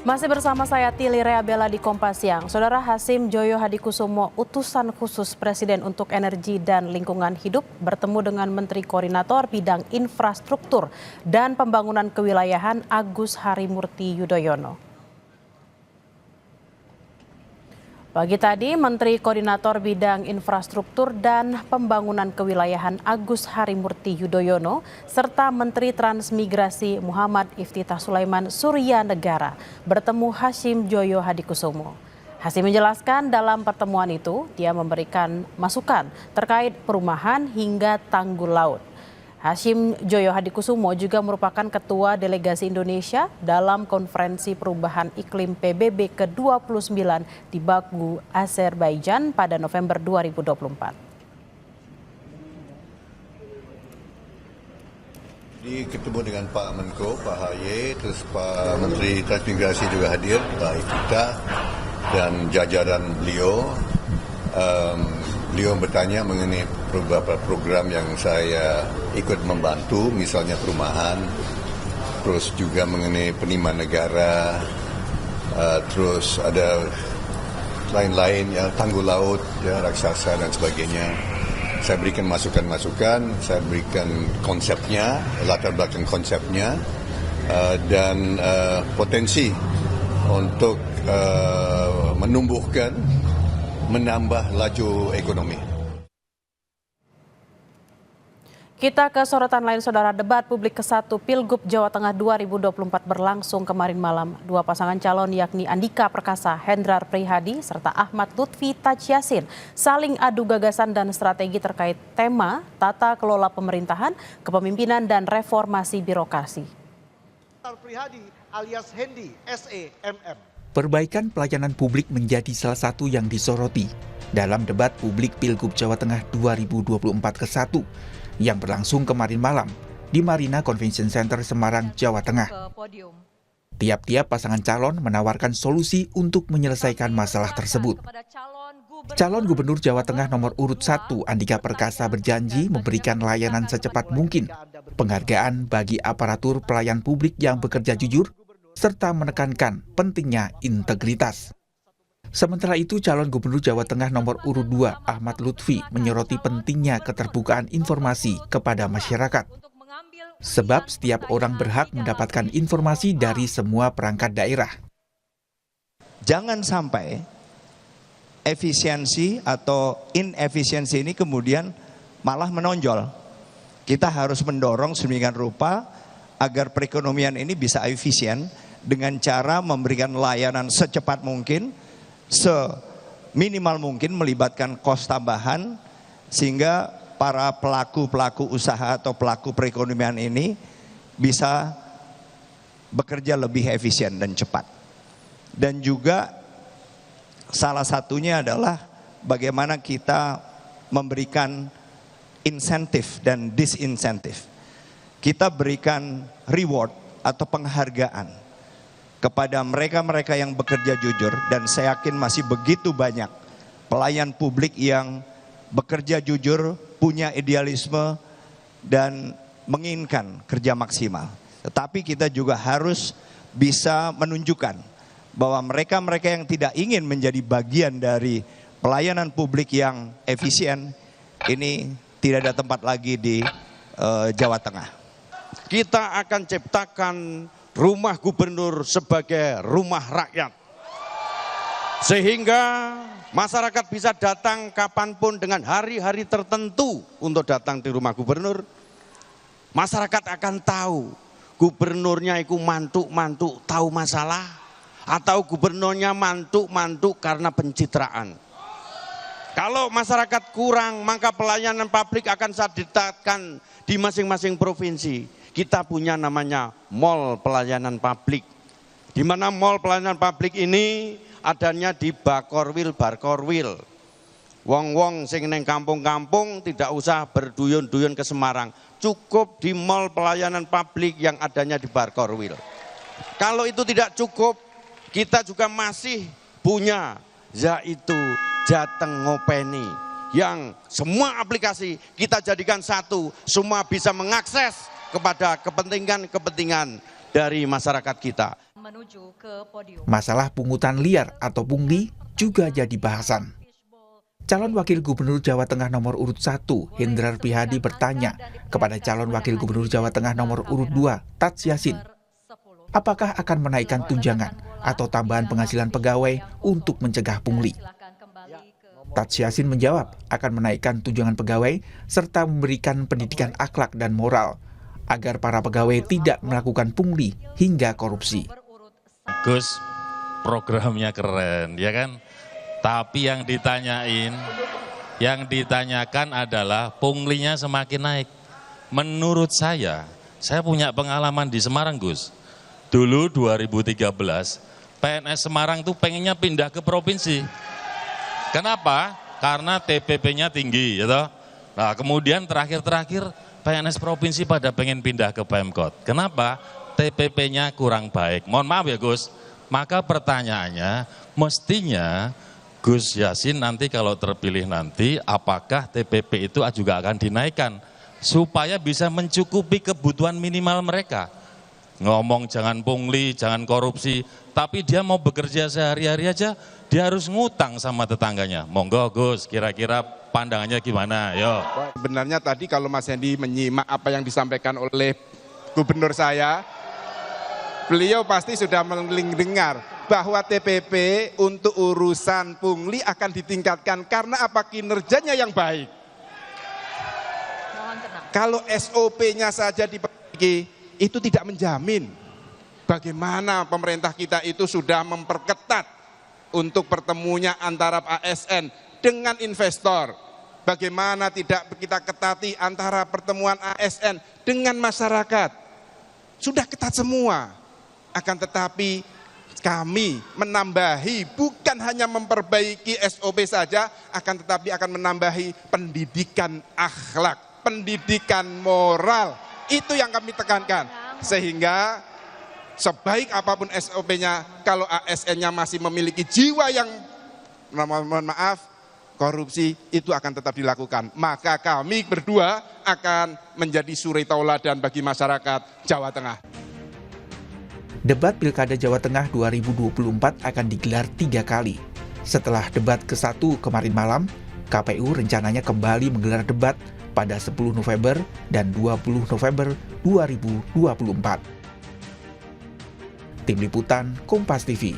Masih bersama saya Tili Reabella di Kompas Siang. Saudara Hasim Joyo Hadikusumo, utusan khusus Presiden untuk Energi dan Lingkungan Hidup, bertemu dengan Menteri Koordinator Bidang Infrastruktur dan Pembangunan Kewilayahan Agus Harimurti Yudhoyono. Pagi tadi, Menteri Koordinator Bidang Infrastruktur dan Pembangunan Kewilayahan Agus Harimurti Yudhoyono serta Menteri Transmigrasi Muhammad Iftithah Sulaiman Suryanegara bertemu Hasim Joyo Hadikusumo. Hasim menjelaskan dalam pertemuan itu dia memberikan masukan terkait perumahan hingga tanggul laut. Hasim Joyo Hadikusumo juga merupakan Ketua Delegasi Indonesia dalam Konferensi Perubahan Iklim PBB ke-29 di Baku, Azerbaijan pada November 2024. Ketemu dengan Pak Menko, Pak HY, terus Pak Menteri Transmigrasi juga hadir, Pak Iftithah dan jajaran beliau. Beliau bertanya mengenai beberapa program yang saya ikut membantu, misalnya perumahan, terus juga mengenai penerimaan negara, terus ada lain-lain, ya, tanggul laut, ya, raksasa dan sebagainya. Saya berikan masukan-masukan, saya berikan konsepnya, latar belakang konsepnya, dan potensi untuk menambah laju ekonomi. Kita ke sorotan lain, saudara. Debat publik ke-1 Pilgub Jawa Tengah 2024 berlangsung kemarin malam. Dua pasangan calon yakni Andika Perkasa, Hendrar Prihadi, serta Ahmad Lutfi Taj Yassin saling adu gagasan dan strategi terkait tema tata kelola pemerintahan, kepemimpinan, dan reformasi birokrasi. Prihadi alias Hendi, SEMM. Perbaikan pelayanan publik menjadi salah satu yang disoroti dalam debat publik Pilgub Jawa Tengah 2024 ke-1 yang berlangsung kemarin malam di Marina Convention Center Semarang, Jawa Tengah. Tiap-tiap pasangan calon menawarkan solusi untuk menyelesaikan masalah tersebut. Calon Gubernur Jawa Tengah nomor urut 1 Andika Perkasa berjanji memberikan layanan secepat mungkin, penghargaan bagi aparatur pelayan publik yang bekerja jujur, serta menekankan pentingnya integritas. Sementara itu, calon Gubernur Jawa Tengah nomor urut 2 Ahmad Lutfi menyoroti pentingnya keterbukaan informasi kepada masyarakat. Sebab setiap orang berhak mendapatkan informasi dari semua perangkat daerah. Jangan sampai efisiensi atau inefisiensi ini kemudian malah menonjol. Kita harus mendorong sedemikian rupa agar perekonomian ini bisa efisien dengan cara memberikan layanan secepat mungkin, seminimal mungkin, melibatkan kos tambahan sehingga para pelaku usaha atau pelaku perekonomian ini bisa bekerja lebih efisien dan cepat. Dan juga salah satunya adalah bagaimana kita memberikan insentif dan disinsentif. Kita berikan reward atau penghargaan kepada mereka-mereka yang bekerja jujur, dan saya yakin masih begitu banyak pelayan publik yang bekerja jujur, punya idealisme dan menginginkan kerja maksimal. Tetapi kita juga harus bisa menunjukkan bahwa mereka-mereka yang tidak ingin menjadi bagian dari pelayanan publik yang efisien ini tidak ada tempat lagi di Jawa Tengah. Kita akan ciptakan rumah gubernur sebagai rumah rakyat. Sehingga masyarakat bisa datang kapanpun dengan hari-hari tertentu untuk datang di rumah gubernur. Masyarakat akan tahu gubernurnya itu mantuk-mantuk tahu masalah, atau gubernurnya mantuk-mantuk karena pencitraan. Kalau masyarakat kurang, maka pelayanan publik akan saya ditetapkan di masing-masing provinsi. Kita punya namanya mall pelayanan publik, di mana mall pelayanan publik ini adanya di Bakorwil. Wong-wong sing neng kampung-kampung tidak usah berduyun-duyun ke Semarang, cukup di mall pelayanan publik yang adanya di Bakorwil. Kalau itu tidak cukup, kita juga masih punya yaitu Jateng Ngopeni, yang semua aplikasi kita jadikan satu, semua bisa mengakses kepada kepentingan-kepentingan dari masyarakat kita. Masalah pungutan liar atau pungli juga jadi bahasan. Calon Wakil Gubernur Jawa Tengah nomor urut 1, Hendrar Prihadi bertanya kepada calon Wakil Gubernur Jawa Tengah nomor urut 2, Tats Yassin, apakah akan menaikkan tunjangan atau tambahan penghasilan pegawai untuk mencegah pungli. Tats Yassin menjawab akan menaikkan tunjangan pegawai serta memberikan pendidikan akhlak dan moral agar para pegawai tidak melakukan pungli hingga korupsi. Gus, programnya keren, ya kan? Tapi yang ditanyakan adalah punglinya semakin naik. Menurut saya punya pengalaman di Semarang, Gus. Dulu 2013, PNS Semarang tuh pengennya pindah ke provinsi. Kenapa? Karena TPP-nya tinggi, ya toh? Nah, kemudian terakhir PNS provinsi pada pengen pindah ke Pemkot. Kenapa? TPP-nya kurang baik. Mohon maaf ya, Gus. Maka pertanyaannya, mestinya Gus Yassin nanti kalau terpilih nanti, apakah TPP itu juga akan dinaikkan supaya bisa mencukupi kebutuhan minimal mereka. Ngomong jangan pungli, jangan korupsi, tapi dia mau bekerja sehari-hari aja, dia harus ngutang sama tetangganya. Monggo Gus, kira-kira pandangannya gimana? Yo. Sebenarnya tadi kalau Mas Hendy menyimak apa yang disampaikan oleh gubernur saya, beliau pasti sudah mendengar bahwa TPP untuk urusan pungli akan ditingkatkan karena apa? Kinerjanya yang baik. Kalau SOP-nya saja diperbaiki, itu tidak menjamin bagaimana pemerintah kita itu sudah memperketat untuk pertemunya antara ASN dengan investor. Bagaimana tidak kita ketati antara pertemuan ASN dengan masyarakat. Sudah ketat semua. Akan tetapi kami menambahi, bukan hanya memperbaiki SOP saja, akan tetapi akan menambahi pendidikan akhlak, pendidikan moral. Itu yang kami tekankan. Sehingga sebaik apapun SOP-nya, kalau ASN-nya masih memiliki jiwa yang, mohon maaf, korupsi, itu akan tetap dilakukan. Maka kami berdua akan menjadi suri tauladan bagi masyarakat Jawa Tengah. Debat Pilkada Jawa Tengah 2024 akan digelar 3 kali. Setelah debat ke-1 kemarin malam, KPU rencananya kembali menggelar debat pada 10 November dan 20 November 2024. Tim Liputan Kompas TV.